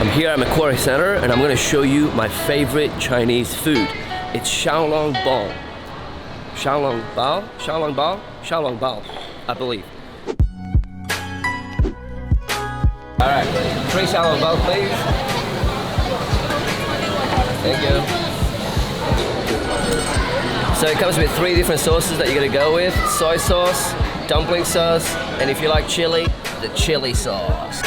I'm here at Macquarie Center and I'm going to show you my favorite Chinese food. It's Xiao Long Bao. Xiao Long Bao? Xiao Long Bao? Xiao Long Bao, I believe. Alright, 3 Xiao Long Bao please. Thank you. So it comes with 3 different sauces that you're going to go with. Soy sauce, dumpling sauce, and if you like chili, the chili sauce.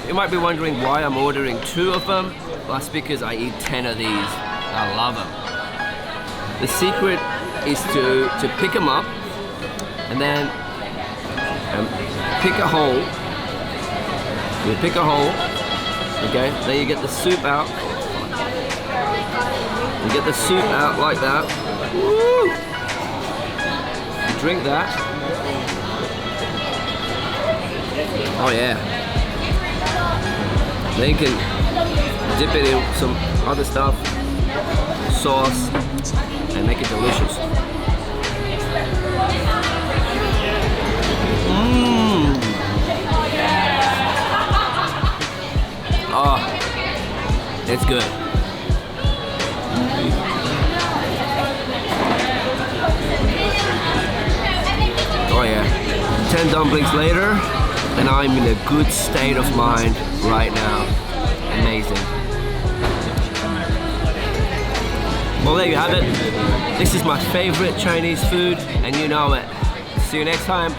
You might be wondering why I'm ordering 2 of them. Well, that's because I eat 10 of these. I love them. The secret is to pick them up and then pick a hole. You pick a hole, okay? Then you get the soup out. You get the soup out like that. Woo! You drink that. Oh yeah. Then you can dip it in some other stuff, sauce, and make it delicious. Mmm. Oh, it's good. Oh yeah. 10 dumplings later, and I'm in a good state of mind right now. Amazing. Well, there you have it. This is my favorite Chinese food, and you know it. See you next time.